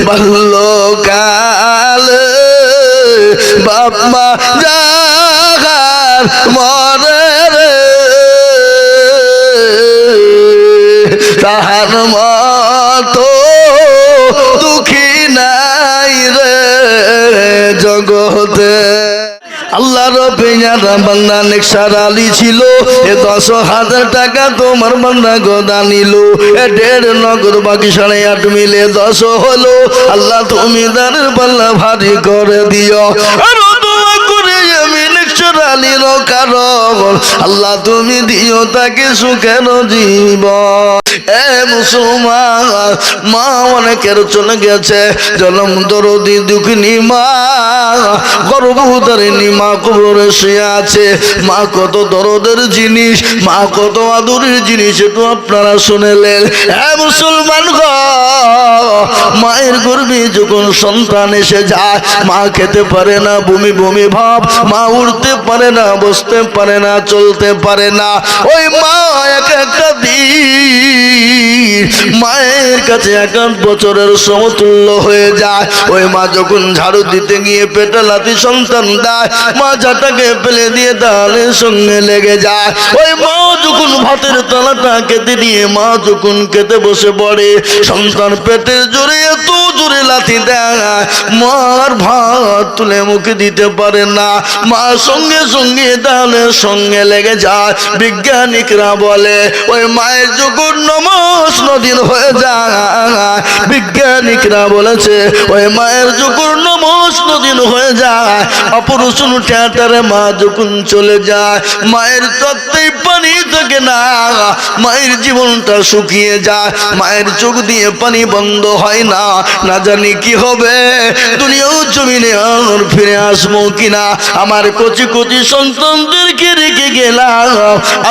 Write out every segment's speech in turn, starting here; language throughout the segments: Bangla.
বাল্যকালে বাবা জাগার মরে রে তাহার মতো দুঃখী নাই রে জগতে। আল্লাহর পেয়ারা বান্দা নেকশার আলী ছিল, এ 10,000 টাকা তোমার বান্দা গোদা নিল, এ 1.5 নগদ বাকি 8.5 মিলে 10 হলো। আল্লাহ তুমি দানের পাল্লা ভারী করে দিও, আলীর কারণ আল্লাহ তুমি দিও তাকে সুখের জীবন। এ মুসলমান মা অনেকের চলে গেছে, জনম দরদি দুঃখিনী মা, গর্ভধারিণী মা কবরে শুয়ে আছে। মা কত দরদের জিনিস, মা কত আদরের জিনিস, একটু আপনারা শুনেলেন। এ মুসলমান গো, মায়ের গর্ভে যখন সন্তান এসে যায়, মা খেতে পারে না, বমি বমি ভাব, মা উঠতে পারে না, বসতে পারে না, চলতে পারে না। ওই মা একটা দিন মায়ের কাছে 1 বছরের সমতুল্য হয়ে যায়। ওই মা যখন ঝাড়ু দিতে গিয়ে পেটে লাথি সন্তান দেয়, মা ঝাঁটাকে ফেলে দিয়ে দালের সঙ্গে লেগে যায়। ওই মা যখন ভাতের তলাটা কেটে দিয়ে মা যখন খেতে বসে পড়ে, সন্তান পেটের জোরে এত জোরে লাথি দেয়, মার ভাত তুলে মুখে দিতে পারে না, মা সঙ্গে সঙ্গে দালের সঙ্গে লেগে যায়। বিজ্ঞানিকরা বলে ওই মায়ের যখন 9 দিন হয়ে যায়, বিজ্ঞানিকরা বলেছে ওই মায়ের যখন 9 দিন হয়ে যায়, অপারেশন থিয়েটারে মা যখন চলে যায়, মায়ের তত্ত্বেই পানি থাকে না, মায়ের জীবনটা শুকিয়ে যায়, মায়ের চোখ দিয়ে পানি বন্ধ হয় না। না জানি কি হবে, দুনিয়াও জমিনে আর ফিরে আসবো কিনা, আমার কচি কচি সন্তানদেরকে রেখে গেলাম।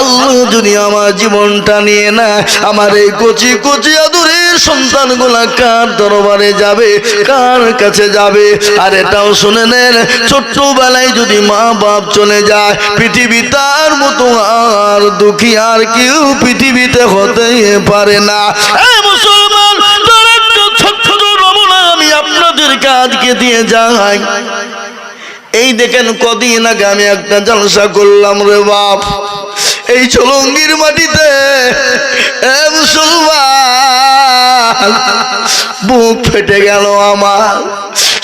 আল্লাহ যদি আমার জীবনটা নিয়ে না, আমার এই কচি কচি আদরের সন্তানগুলা কার দরবারে যাবে, কার কাছে যাবে? আর এটাও শুনে নেন, ছোট্টবেলায় যদি মা বাপ চলে যায়, পৃথিবী তার মতো আর দুঃখী আর কেউ পৃথিবীতে হতে পারে না। মুসলমান ছোট্ট নমুনা আমি আপনাদেরকে আজকে দিয়ে যাই। এই দেখেন, কদিন আগে আমি একটা জলসা করলাম রে বাপ, এই চলঙ্গির মাটিতে। মুসলমান বুক ফেটে গেল আমার।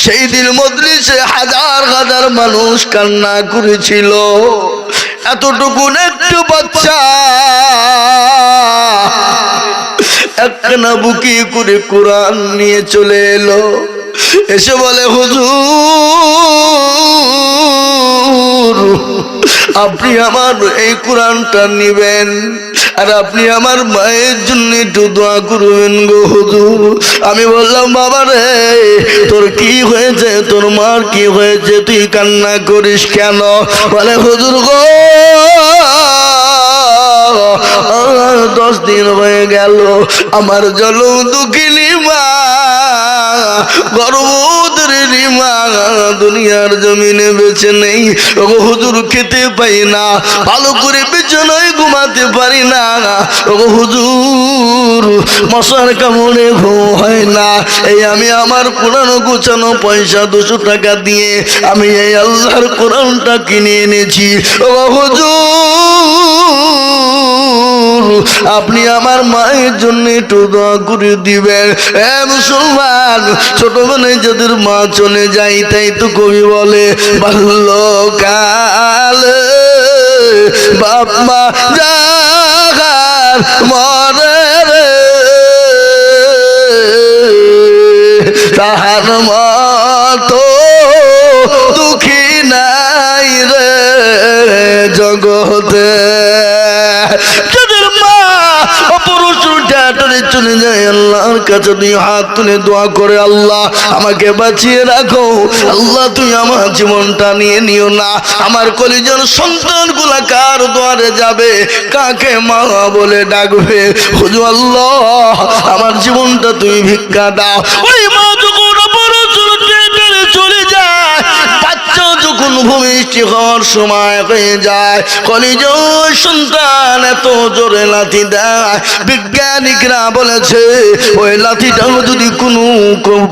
সেই দিন মজলিসে হাজার হাজার মানুষ কান্না করেছিল। এতটুকু একটু বাচ্চা একখানা বুকি করে কোরআন নিয়ে চলে এলো, এসে বলে হুজুর আপনি আমার এই কোরআনটা নিবেন, আর আপনি আমার মায়ের জন্য একটু দোয়া করবেন গো হুজুর। আমি বললাম বাবা রে, তোর কি হয়েছে, তোর মার কি হয়েছে, তুই কান্না করিস কেন? বলে হুজুর গো 10 দিন হয়ে গেল আমার জনম দুঃখিনী মা, গর্ভধারিণী মা দুনিয়ার জমিনে বেঁচে নেই। ও হুজুর খেতে পাই না, ভালো করে বিছানায় ঘুমাতে পারি না। ও হুজুর মশার কামড়ে ঘুম হয় না। এই আমি আমার পুরানো গোছানো পয়সা 200 টাকা দিয়ে আমি এই আল্লাহর কোরআনটা কিনে এনেছি। ও হুজুর আপনি আমার মায়ের জন্য একটু দোয়া করে দিবেন। মুসলমান ছোটবেলায় যাদের মা চলে যায়, তাই তো কবি বলে বাল্যকালে বাবা জাগার মরে রে তাহার মতো দুঃখী নাই রে জগতে। চলে যায় আল্লাহর কাছে দুই হাত তুলে দোয়া করে, আল্লাহ আমাকে বাঁচিয়ে রাখো, আল্লাহ তুই আমার জীবনটা নিয়ে নিও না। আমার কলিজার সন্তানগুলা কার দুয়ারে যাবে, কাকে মা বলে ডাকবে? হুজুর আল্লাহ আমার জীবনটা তুমি ভিক্ষা দাও। ওই মা যখন চলে যায়, বাচ্চা যখন ভূমিষ্ঠ হওয়ার সময় হয়ে যায়, কলিজার সন্তান এত জোরে লাথি দেয়, বিজ্ঞানিকরা বলেছে ওই লাথিটাও যদি কোনো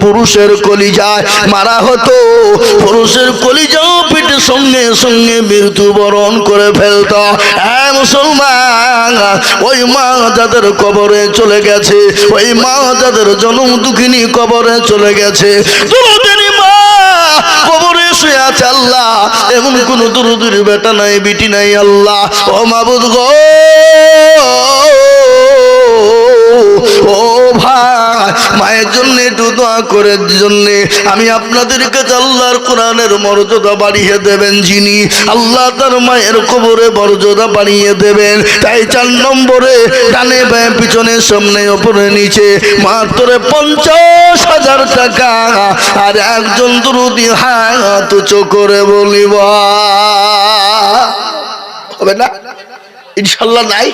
পুরুষের কলিজায় মারা হতো, পুরুষের কলিজাও পিঠে সঙ্গে সঙ্গে মৃত্যুবরণ করে ফেলতো। মুসলমান, ওই মা যাদের কবরে চলে গেছে, ওই মা যাদের জনম দুঃখিনী কবরে চলে গেছে, দুরুদেরই মা কবরে শুয়ে আছে আল্লাহ, এমন কোন দুরুদের বেটা নাই বিটি নাই আল্লাহ। ও মাবুদ গো, ও ভাই, মায়ের জন্য একটু দোয়া করার জন্য আমি আপনাদের কাছে আল্লাহর কোরআনের মর্যাদা বাড়িয়ে দেবেন যিনি, আল্লাহ তার মায়ের কবরে মর্যাদা বাড়িয়ে দেবেন। তাই 4 নম্বরে ডানে বায়ে পিছনে সামনে উপরে নিচে মাত্র 50,000 টাকা, আর একজন দুরুদি হাত উঁচু করে বলিব হবে না ইনশাল্লাহ। নাই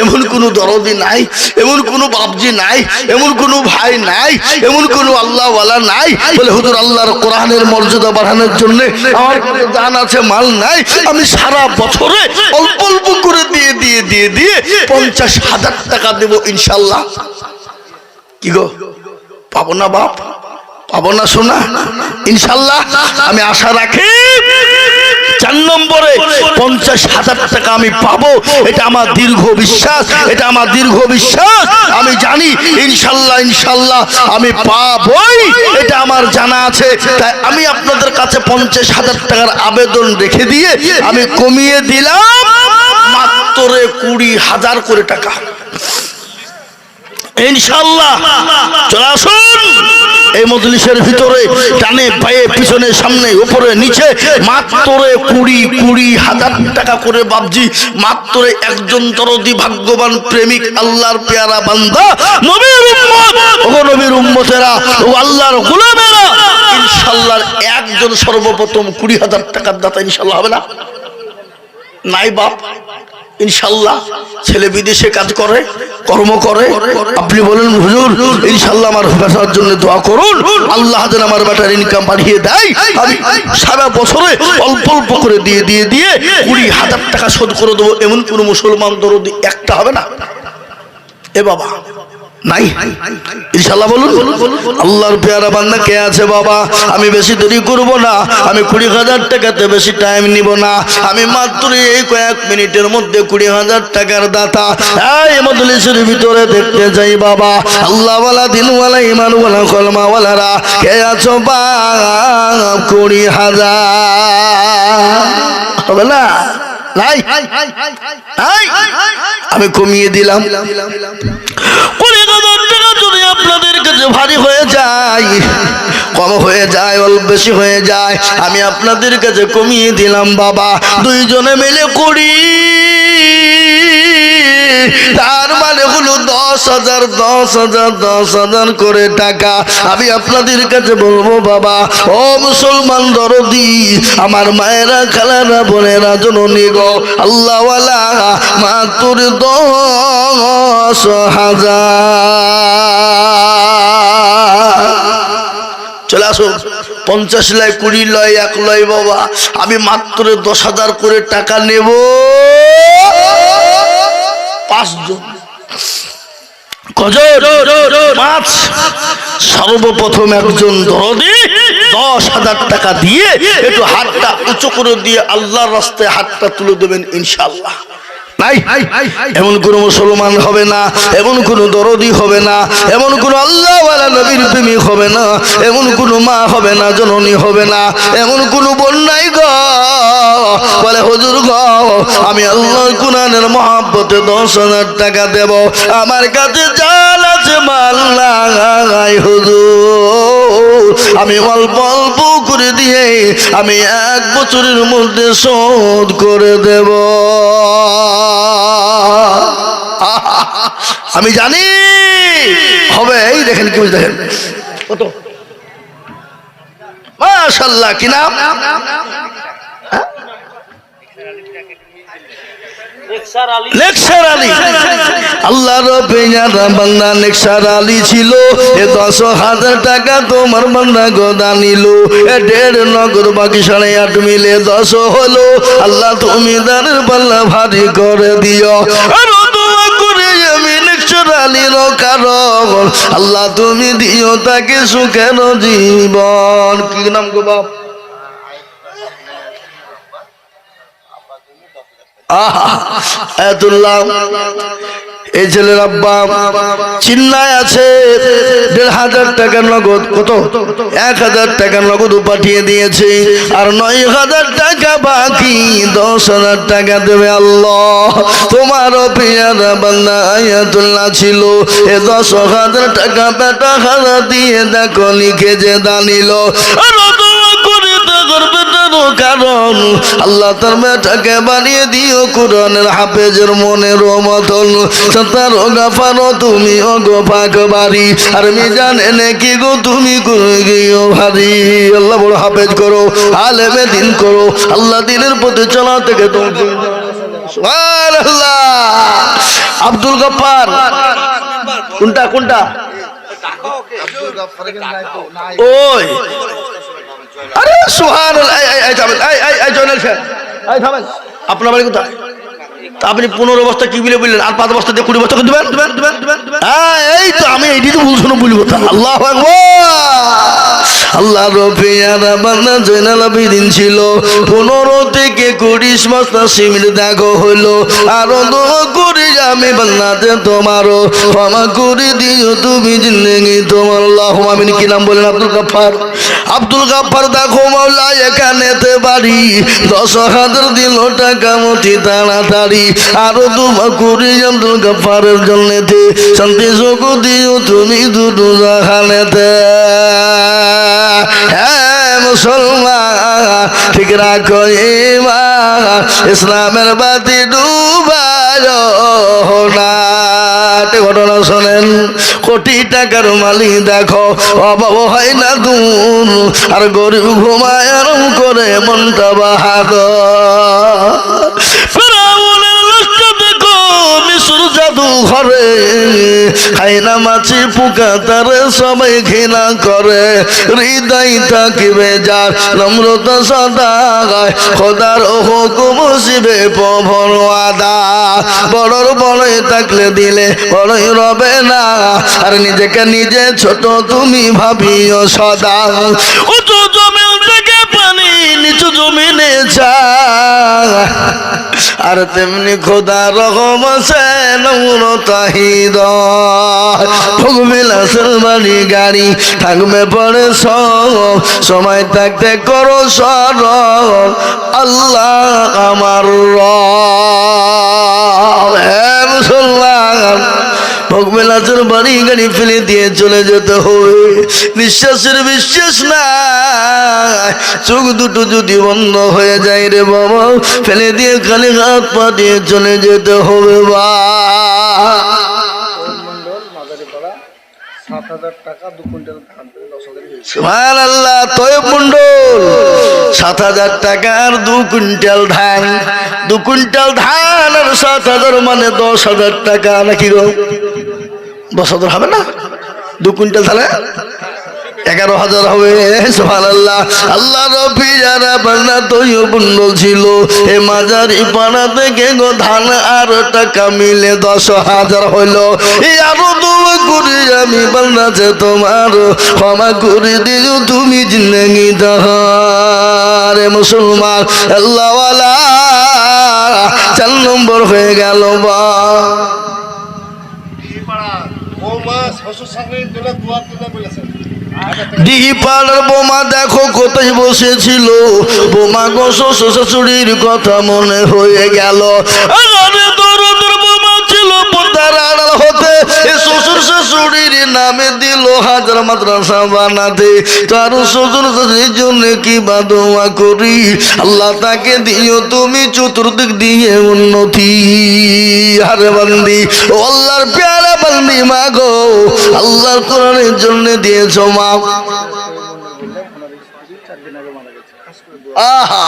এমন কোনো দরদি নাই, এমন কোনো বাপজি নাই, এমন কোনো ভাই নাই, এমন কোনো আল্লাহওয়ালা নাই বলে হুজুর আল্লাহর কোরআনের মর্যাদা বাড়ানোর জন্য আমার কাছে জান আছে মাল নাই, আমি সারা বছরে অল্প অল্প করে দিয়ে দিয়ে দিয়ে দিয়ে 50,000 টাকা দেব ইনশাল্লাহ। কি গো, পাবো না বাপ, পাবো না শোনা ইনশাল্লাহ? আমি আশা রাখি 4 নম্বরে 50,000 টাকা আমি পাবো, এটা আমার দীর্ঘ বিশ্বাস, এটা আমার দীর্ঘ বিশ্বাস। আমি জানি ইনশাল্লাহ ইনশাল্লাহ আমি পাবই, এটা আমার জানা আছে। তাই আমি আপনাদের কাছে 50,000 টাকার আবেদন রেখে দিয়ে আমি কমিয়ে দিলাম মাত্র 20,000 করে টাকা ইনশাল্লাহ। চলে আসুন এই মজলিসের ভিতরে, ডানে বায়ে পিছনে সামনে উপরে নিচে মাত্র 20,000 টাকা করে বাবজি, মাত্র একজন দরদি ভাগ্যবান প্রেমিক আল্লাহর পেয়ারা বান্দা নবীর উম্মত, ও নবীর উম্মতেরা, ও আল্লাহর গোলামেরা, ইনশাআল্লাহ একজন সর্বপ্রথম 20,000 টাকার দাতা ইনশাআল্লাহ হবে না? নাই বাপ ইনশাল্লাহ। ছেলে বিদেশে কাজ করে, কর্ম করে, আপনি বলেন হুজুর ইনশাল্লাহ আমার বেটার জন্য দোয়া করুন, আল্লাহ যেন আমার বেটার ইনকাম বাড়িয়ে দেয়। আমি সারা বছরে অল্প অল্প করে দিয়ে দিয়ে দিয়ে 20,000 টাকা শোধ করে দেবো, এমন কোন মুসলমান দরদি একটা হবে না? এ বাবা নাই ইনশাআল্লাহ বলুন। আল্লাহর পেয়ারা বান্দা কে আছে বাবা? আমি বেশি দেরি করব না, আমি 20,000 টাকাতে বেশি টাইম নিব না, আমি মাত্র এই কয়েক মিনিটের মধ্যে 20,000 টাকার দাতা এই মজলিসের ভিতরে দেখতে যাই বাবা। আল্লাহওয়ালা দিনওয়ালা ইমানওয়ালা কলমাওয়ালারা কে আছো বাপ? 20,000 হবে না? নাই আমি কমিয়ে দিলাম। 20,000 টাকা যদি আপনাদের কাছে ভারী হয়ে যায়, কম হয়ে যায়, অল্প বেশি হয়ে যায়, আমি আপনাদের কাছে কমিয়ে দিলাম বাবা। 2 জনে মিলে 20, তার মানে হলো 10,000 10,000 10,000 করে টাকা। আমি আপনাদের কাছে বলবো বাবা, ও মুসলমান দরদি, আমার মায়েরা খালারা বোনেরা জননী গো, আল্লাহওয়ালা মাত্র 10,000 চলে আসুন। 50 লয়, 20 লয়, 1 লয় বাবা, আমি মাত্র 10,000 করে টাকা নেব 5 জন। পাঁচ, সর্বপ্রথম একজন দরদি 10,000 টাকা দিয়ে একটু হাতটা উঁচু করে দিয়ে আল্লাহর রাস্তায় হাতটা তুলে দেবেন ইনশাআল্লাহ। নাই এমন কোন মুসলমান হবে না, এমন কোন দরদি হবে না, এমন কোন আল্লাহওয়ালা নবীর প্রেমিক হবে না, এমন কোন মা হবে না, জননী হবে না, এমন কোন বন্যাই গো বলে হুজুর গো আমি আল্লাহর কোরআনের মহব্বতে 10,000 টাকা দেব, আমার কাছে জাল আছে মাল নাই হুজুর, আমি অল্প অল্প করে দিয়ে আমি 1 বছরের মধ্যে শোধ করে দেব। আমি জানি হবে। এই দেখেন কি দেখেন কত মাশাআল্লাহ, কি নাম? নেকসার আলী আল্লাহর পেয়ারা বান্দা নেকসার আলী ছিল। এ 10,000 টাকা তোমার বান্দা গোদা নিল। এ 1.5 নগদ বাকি 8.5 মিলে 10 হলো। আল্লাহ তুমি দানের পাল্লা ভারী করে দিও। আল্লাহ তুমি দিও তাকে সুখের জীবন। কি নাম গো বাপ? এই ছেলের আব্বা চিন্নায় আছে 1,500 টাকা নগদ। কত? 1,000 টাকা নগদ পাঠিয়ে দিয়েছে, আর 9,000 টাকা বাকি। 10,000 টাকা দেবে আল্লাহ। তোমারও পেয়ারা বান্দা আয়াতুল্লাহ ছিল। এ 10,000 টাকা বেটা হারা দিয়ে দেখো লিখে যে দানিল। কারণ আল্লাহ তার বেটাকে বানিয়ে দিও কোরআনের হাফেজের মনের মতন। তার গাফানো তুমি অগো পাক বাড়ি, আর মিজানে নাকি গো তুমি গিয়েও ভারী। আল্লাহ বড় হাফেজ করো, আলেমে দিন করো, আল্লাহ দিনের প্রতি চলা থেকে তুমি। সুবহানাল্লাহ। আব্দুল গফফার কোনটা কোনটা? ওই আরে সুবহানাল্লাহ। এই থামেন, এই জয়নাল স্যার, এই থামেন। আপনার বাড়ি কোথায়? তা আপনি 15 বস্তা কি বিলে বললেন, আর 5 বস্তা দিয়ে 20 বস্তা দিবেন? হ্যাঁ এই তো আমি এইটি তো ভুল শুনে বলবো। আল্লাহু আকবার। আল্লাহ রবিয়ারা বান্দা জয়নাল আবেদিন ছিল। 15 থেকে 20 বস্তা সিমেন্ট দেখো হলো। আরো দোয়া করি আমি বান্দাতে তোমারও ক্ষমা করে দিও তুমি জিন্দেগি তোমার। আল্লাহুম্মা আমিন। কি নাম বলেন? আব্দুল গফফার। আব্দুল গফফার দেখো মাওলা এখানেতে বাড়ি। 10,000 দিল টাকা মতি তাড়াতাড়ি। আরো দোয়া করি আব্দুল গফফারের জন্যতে শান্তি সুখ দিও তুমি দুটো জাহানেতে। মুসলমান ঠিক রাখো ঈমান, ইসলামের বাতি ডুবায়ো না। ঘটনা শোনেন। কোটি টাকার মালিক দেখো অভাব হয় না দূর, আর গরিব ঘুমায় আরাম করে মনটা বাহাদুর। ফেরাউনের লক্ষ্য দেখো মিশর জাদু ঘরে, খায় না মাছি পোকা তারে সবাই ঘৃণা করে। হৃদয় থাকিবে যার নম্রতা সদা, খোদার হুকুম শিবে প্রভর আদা। বড়র বড়ই থাকলে দিলে বড়ই রবে না, আর নিজেকে নিজে ছোট তুমি ভাবিও সদা। উঁচু জমিন থেকে পানি নিচু জমিনে চা, আর তেমনি খোদা রকম আছে নম্রতা হৃদয়। ভোগবিলাসের বাড়ি গাড়ি থাকবে পরে সব, সময় থাকতে করো সরল আল্লাহ আমার রব। হে মুসলমান, ভোগবিলাসের বাড়ি গাড়ি ফেলে দিয়ে চলে যেতে হবে। নিঃশ্বাসের বিশ্বাস নাই, চোখ দুটো যদি বন্ধ হয়ে যায় রে বাবা, ফেলে দিয়ে খালি হাত পা দিয়ে চলে যেতে হবে। বা 7,000 টাকা 2 কুইন্টাল ধান, 10,000 সুবহানাল্লাহ। তয়ব মন্ডল 7,000 টাকা আর 2 কুইন্টাল ধান। 2 কুইন্টাল ধান আর 7,000 মানে 10,000 টাকা নাকি গো? 10,000 হবে না? 2 কুইন্টাল তাহলে 11,000 হবে। সুবহানাল্লাহ। আল্লাহ রবি যারা বান্দা তয়ব মন্ডল ছিল, এ মাজারি পাড়া থেকে গো ধান আর টাকা মিলে 10,000 হইলো। এই আরো দোয়া করি আমি বান্দা যে তোমার ক্ষমা করে দিও তুমি জিন্দেগি দাহারে। মুসলমান আল্লাহওয়ালা 4 নম্বর হয়ে গেল। বা ডিহিপাড়ার বোমা দেখো কোথায় বসেছিল। বোমা গো শ্বশুর শাশুড়ির কথা মনে হয়ে গেল। বোমা ছিল পর্দার আড়াল হতে, শ্বশুর শাশুড়ির নামে দিল হাজার মাদ্রাসা বানাতে। তার শ্বশুর শাশুড়ির জন্য কি বা দোয়া করি, আল্লাহ তাকে দিও তুমি চতুর্দিক দিয়ে উন্নতি। আরে বান্দি ও আল্লাহর প্যারা বান্দি মা গো, আল্লাহর কোরআনের জন্য দিয়েছ মা। আহা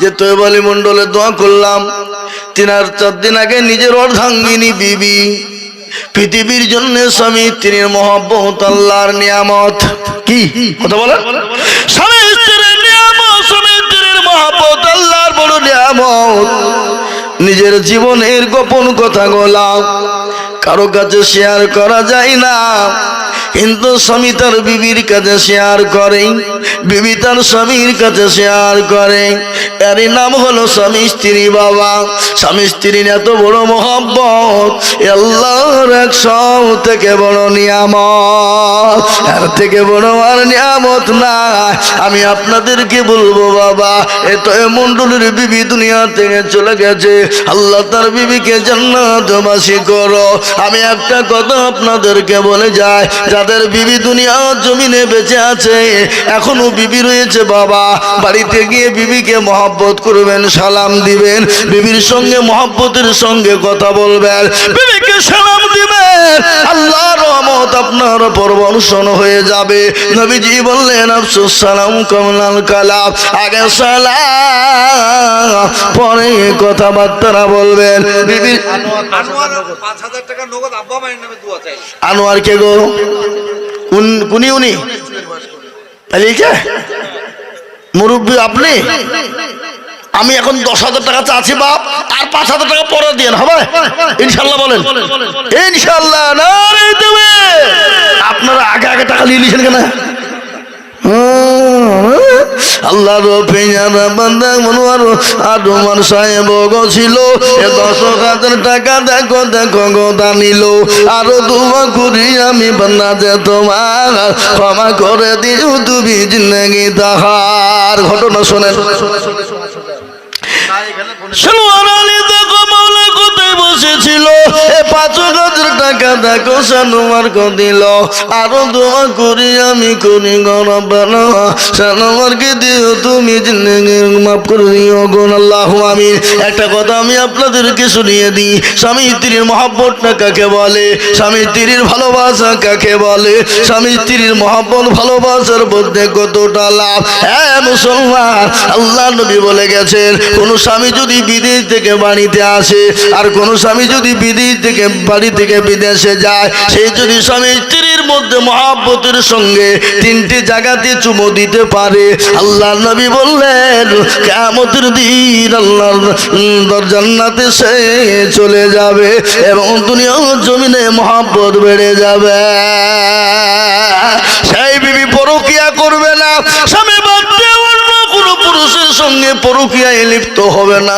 যে তয়ব আলী মন্ডলে দোয়া করলাম, 3-4 দিন আগে নিজের অর্ধাঙ্গিনী বিবি, পৃথিবীর জন্য স্বামী স্ত্রীর মহব্বত আল্লাহর নিয়ামত। কি কথা বলে? স্বামী স্ত্রীর নিয়ামত, স্বামী স্ত্রীর মহব্বত আল্লাহর বড় নিয়ামত। নিজের জীবনের গোপন কথাগুলা কারো কাছে শেয়ার করা যায় না, কিন্তু স্বামী তার বিবির কাছে শেয়ার করে, বিবি তার স্বামীর কাছে শেয়ার করে। এর নাম হলো স্বামী স্ত্রী। বাবা, স্বামী স্ত্রীর এত বড় মহব্বত আল্লাহর 100 থেকে বড় নিয়ামত, এর থেকে বড় আর নিয়ামত না। আমি আপনাদেরকে বলবো বাবা, এত মন্ডলের বিবি দুনিয়া থেকে চলে গেছে, আল্লাহ তার বিবিকে জান্নাতবাসী করো। আমি একটা কথা আপনাদেরকে বলে যাই, যাদের বিবি দুনিয়া জমিনে বেঁচে আছে, এখনো বিবি রয়েছে বাবা, বাড়িতে গিয়ে বিবিকে মহব্বত করবেন, সালাম দিবেন, বিবির সঙ্গে মহব্বতের সঙ্গে কথা বলবেন, বিবিকে সালাম দিবেন, আল্লাহর রহমত আপনার উপর বর্ষণ হয়ে যাবে। নবীজি বললেন, আফসুস সালাম কমলাল কালাম, আগে সালাম পরে কথাবার্তা বলবেন। বিবির আনোয়ার কে গো? উনি মুরব্বী আপনি? আমি এখন 10,000 টাকা চাচ্ছি বাপ, আর 5,000 টাকা পরে দিয়ে হবে ইনশাল্লাহ। বলেন ইনশাল্লাহ। না তুমি আপনারা আগে আগে টাকা নিয়ে নিয়েছেন কেন? আল্লাহর পেয়ারা বান্দা মনোয়ার আদমান সাহেব গো ছিল, 10,000 টাকা দেখো দেখো গো দানিল, আরো দোয়া করি আমি বান্দা যে তোমার ক্ষমা করে দিও তুমি জিন্দেগি তাহার। ঘটনা শোনেন। সানোয়ার আলী দেখো মাওলা কোথায় বসেছিল, 5,000 টাকা দেখো সানোয়ার কো দিল, আরো দোয়া করি আমি করি গরবানা, সানোয়ারকে দিও তুমি জিন্দেগি মাফ করে দিও গো আল্লাহু আমিন। একটা কথা আমি আপনাদেরকে শুনিয়ে দিই, স্বামী স্ত্রীর মহব্বতটা কাকে বলে, স্বামী স্ত্রীর ভালোবাসা কাকে বলে, স্বামী স্ত্রীর মহব্বত ভালোবাসার মধ্যে কতটা লাভ। হ্যাঁ মুসলমান, আল্লাহ নবী বলে গেছেন, কোন স্বামী যদি বিদেশ থেকে বাড়িতে আসে, আর কোন স্বামী যদি বিদেশ থেকে বাড়ি থেকে বিদেশে যায়, সেই যদি স্বামী স্ত্রীর মধ্যে মহব্বতের সঙ্গে 3টি জায়গাতে চুমো দিতে পারে, আল্লাহ নবী বললেন কিয়ামতের দিন আল্লাহর জান্নাতে সে চলে যাবে এবং দুনিয়া জমিনে মহব্বত বেড়ে যাবে। সেই বিবি পরকিয়া করবে না, স্বামী বাদে অন্য কোনো পুরুষের সঙ্গে পরকিয়ায় লিপ্ত হবে না।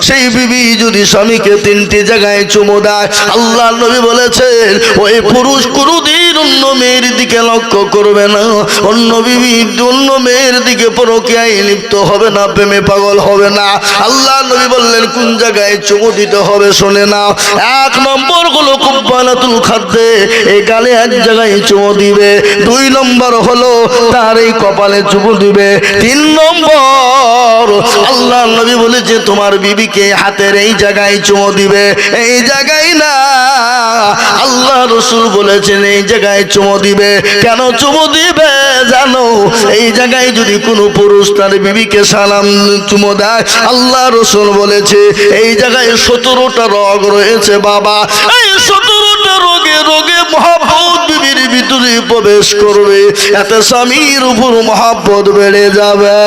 সেই বিবি যদি স্বামীকে 3টি জায়গায় চুমো দেয়, আল্লাহ নবী বলেছেন ওই পুরুষ কোনদিন অন্য মেয়ের দিকে লক্ষ্য করবে না, অন্য বিবি অন্য মেয়ের দিকে পরকিয়ায় লিপ্ত হবে না, প্রেমে পাগল হবে না। আল্লাহ নবী বললেন কোন জায়গায় চুমো দিতে হবে শুনে নাও। 1 নম্বর হলো কুব্বালাতুল খাদ্দে, এই গালে 1 জায়গায় চুমো দিবে। 2 নম্বর হলো তার এই কপালে চুমো দিবে। 3 নম্বর আল্লাহ নবী বলেছে তোমার বিবিকে হাতের এই জায়গায় চুমো দিবে। এই জায়গায় না, আল্লাহ রাসূল বলেছেন এই জায়গায় চুমো দিবে। কেন চুমো দিবে জানো? এই জায়গায় যদি কোনো পুরুষ তার বিবিকে সালাম চুমো দেয়, আল্লাহ রাসূল বলেছে এই জায়গায় 17টা রোগ রয়েছে বাবা। এই 17টা রোগে রোগে মহব্বত বিবির ভিতরে প্রবেশ করবে, এতে স্বামীর উপর মহব্বত বেড়ে যাবে।